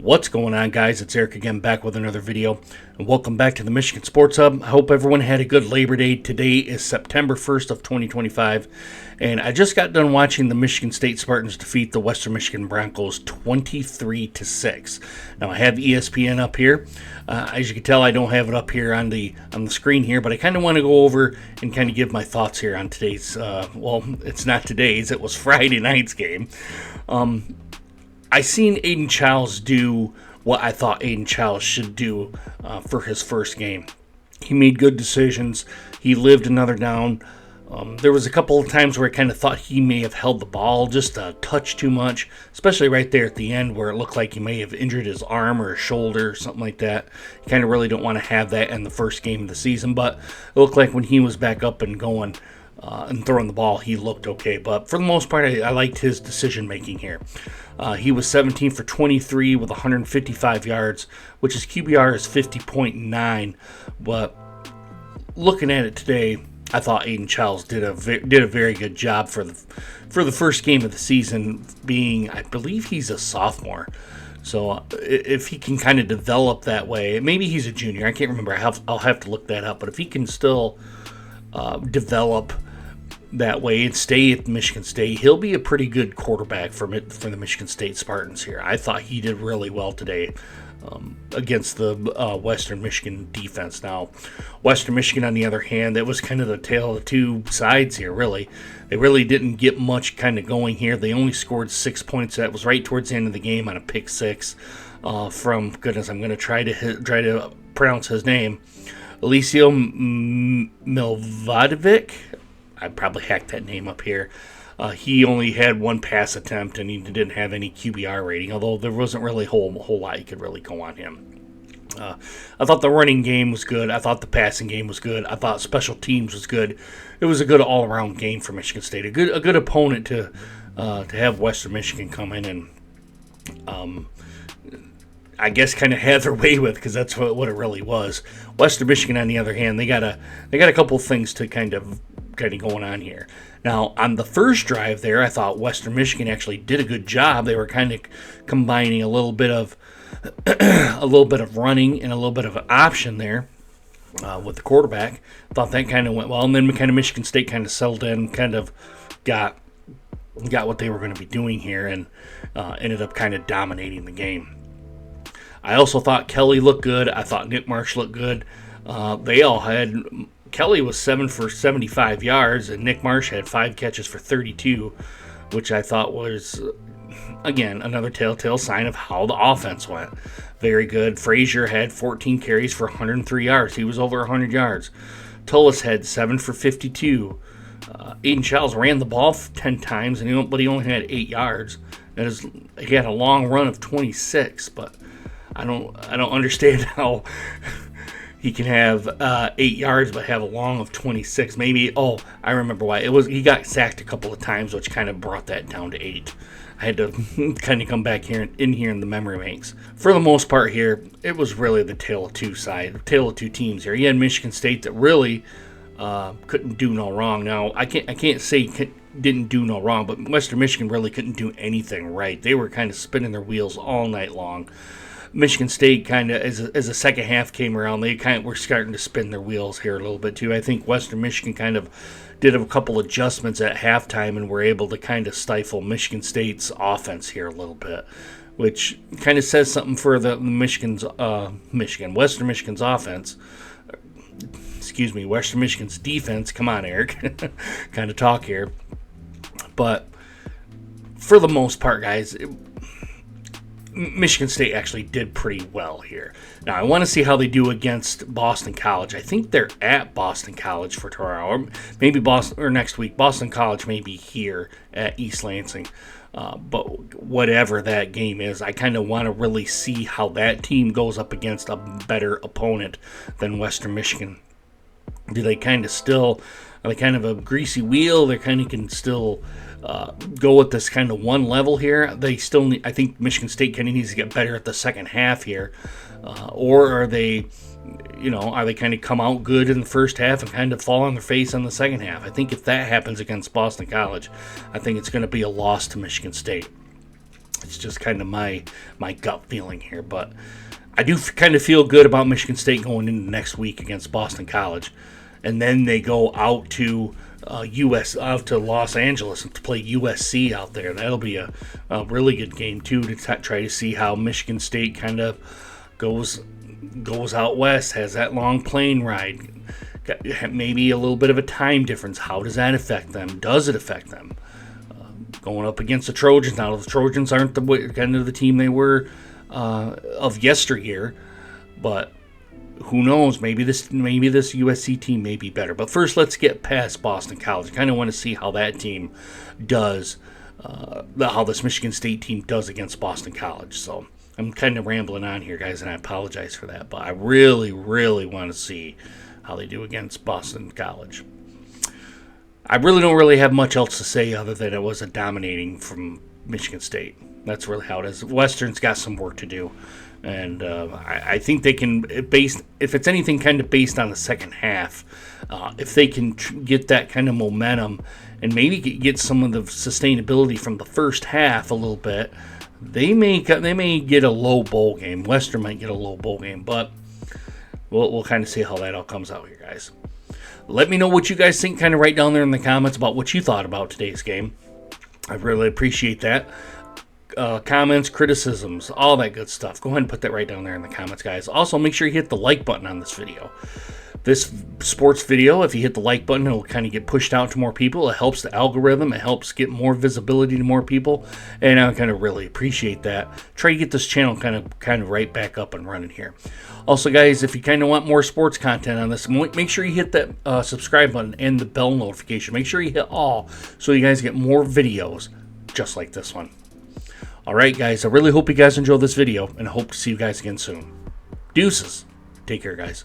What's going on, guys? It's Eric again, back with another video, and welcome back to the Michigan Sports Hub. I hope everyone had a good Labor Day. Today is September 1st of 2025, and I just got done watching the Michigan State Spartans defeat the Western Michigan Broncos 23-6. Now, I have ESPN up here. As you can tell, I don't have it up here on the screen here, but I kind of want to go over and kind of give my thoughts here on today's, well, it's not today's, it was Friday night's game. I seen Aidan Chiles do what I thought Aidan Chiles should do for his first game. He made good decisions. He lived another down. There was a couple of times where I kind of thought he may have held the ball just a touch too much, especially right there at the end where it looked like he may have injured his arm or his shoulder or something like that. You kind of really don't want to have that in the first game of the season, but it looked like when he was back up and going and throwing the ball, he looked okay. But for the most part, I liked his decision-making here. He was 17 for 23 with 155 yards, which his QBR is 50.9. But looking at it today, I thought Aidan Chiles did a very good job for the first game of the season, being, I believe he's a sophomore. So if he can kind of develop that way, maybe he's a junior. I can't remember. I'll have to look that up. But if he can still develop that way and stay at Michigan State, he'll be a pretty good quarterback for the Michigan State Spartans here. I thought he did really well today against the Western Michigan defense. Now, Western Michigan, on the other hand, that was kind of the tale of the two sides here, really. They really didn't get much kind of going here. They only scored 6 points. That was right towards the end of the game on a pick six from, goodness, I'm going to try to pronounce his name, Alicio Milvadovic. I probably hacked that name up here. He only had one pass attempt, and he didn't have any QBR rating, although there wasn't really a whole lot you could really go on him. I thought the running game was good. I thought the passing game was good. I thought special teams was good. It was a good all-around game for Michigan State. A good opponent to have Western Michigan come in and I guess kind of have their way with, because that's what it really was. Western Michigan, on the other hand, they got a couple things to kind of going on here. Now, on the first drive there, I thought Western Michigan actually did a good job. They were kind of combining a little bit of running and a little bit of an option there with the quarterback. Thought that kind of went well, and then kind of Michigan State kind of settled in, kind of got what they were going to be doing here, and ended up kind of dominating the game. I also thought Kelly looked good. I thought Nick Marsh looked good. They all had. Kelly was 7 for 75 yards, and Nick Marsh had 5 catches for 32, which I thought was, again, another telltale sign of how the offense went. Very good. Frazier had 14 carries for 103 yards. He was over 100 yards. Tullis had 7 for 52. Aidan Chiles ran the ball 10 times, but he only had 8 yards. He had a long run of 26, but I don't understand how he can have 8 yards but have a long of 26. Maybe, I remember why. He got sacked a couple of times, which kind of brought that down to 8. I had to kind of come back here in the memory banks. For the most part here, it was really the tale of two teams here. You had Michigan State that really couldn't do no wrong. Now, I can't say didn't do no wrong, but Western Michigan really couldn't do anything right. They were kind of spinning their wheels all night long. Michigan State kind of, as the second half came around, they kind of were starting to spin their wheels here a little bit too. I think Western Michigan kind of did a couple adjustments at halftime and were able to kind of stifle Michigan State's offense here a little bit, which kind of says something for the Western Michigan's offense. Excuse me, Western Michigan's defense. Come on, Eric. Kind of talk here. But for the most part, guys, Michigan State actually did pretty well here. Now, I want to see how they do against Boston College. I think they're at Boston College for tomorrow, or maybe next week. Boston College may be here at East Lansing. But whatever that game is, I kind of want to really see how that team goes up against a better opponent than Western Michigan. Do they kind of are they kind of a greasy wheel? They kind of can still go with this kind of one level here. They still need, I think Michigan State kind of needs to get better at the second half here. Or are they kind of come out good in the first half and kind of fall on their face on the second half? I think if that happens against Boston College, I think it's going to be a loss to Michigan State. It's just kind of my gut feeling here. But I do kind of feel good about Michigan State going into next week against Boston College. And then they go out to out to Los Angeles and to play USC out there. That'll be a really good game too, to try to see how Michigan State kind of goes out west, has that long plane ride, maybe a little bit of a time difference. How does that affect them? Does it affect them? Going up against the Trojans now. The Trojans aren't the kind of the team they were of yesteryear, but who knows? Maybe this USC team may be better. But first, let's get past Boston College. I kind of want to see how that team does, how this Michigan State team does against Boston College. So I'm kind of rambling on here, guys, and I apologize for that. But I really, really want to see how they do against Boston College. I really don't have much else to say other than it was a dominating from Michigan State. That's really how it is. Western's got some work to do. And I think they can, if it's anything kind of based on the second half, if they can get that kind of momentum and maybe get some of the sustainability from the first half a little bit, they may get a low bowl game. Western might get a low bowl game, but we'll kind of see how that all comes out here, guys. Let me know what you guys think. Kind of write down there in the comments about what you thought about today's game. I really appreciate that. Comments, criticisms, all that good stuff. Go ahead and put that right down there in the comments, guys. Also, make sure you hit the like button on this video. This sports video, if you hit the like button, it'll kind of get pushed out to more people. It helps the algorithm. It helps get more visibility to more people. And I kind of really appreciate that. Try to get this channel kind of right back up and running here. Also, guys, if you kind of want more sports content on this, make sure you hit that subscribe button and the bell notification. Make sure you hit all so you guys get more videos just like this one. All right, guys, I really hope you guys enjoyed this video, and I hope to see you guys again soon. Deuces. Take care, guys.